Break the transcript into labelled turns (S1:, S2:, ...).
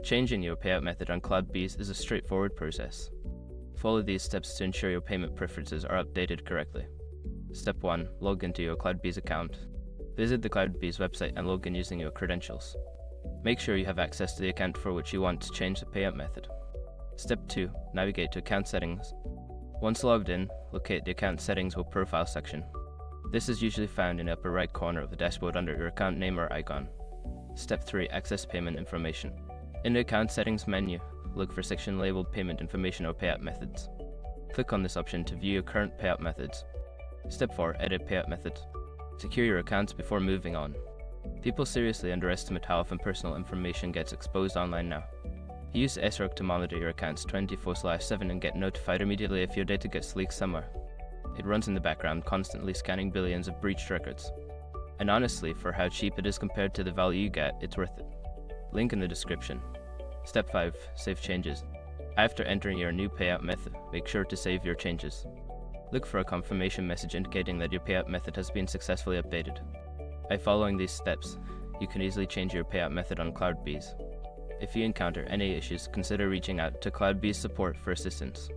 S1: Changing your payout method on CloudBees is a straightforward process. Follow these steps to ensure your payment preferences are updated correctly. Step 1. Log into your CloudBees account. Visit the CloudBees website and log in using your credentials. Make sure you have access to the account for which you want to change the payout method. Step 2. Navigate to Account Settings. Once logged in, locate the Account Settings or Profile section. This is usually found in the upper right corner of the dashboard under your account name or icon. Step 3. Access Payment Information. In the Account Settings menu, look for section labeled Payment Information or Payout Methods. Click on this option to view your current payout methods. Step 4. Edit Payout Methods. Secure your accounts before moving on. People seriously underestimate how often personal information gets exposed online now. Use SROC to monitor your accounts 24/7 and get notified immediately if your data gets leaked somewhere. It runs in the background, constantly scanning billions of breached records. And honestly, for how cheap it is compared to the value you get, it's worth it. Link in the description. Step 5. Save changes. After entering your new payout method, make sure to save your changes. Look for a confirmation message indicating that your payout method has been successfully updated. By following these steps, you can easily change your payout method on CloudBees. If you encounter any issues, consider reaching out to CloudBees support for assistance.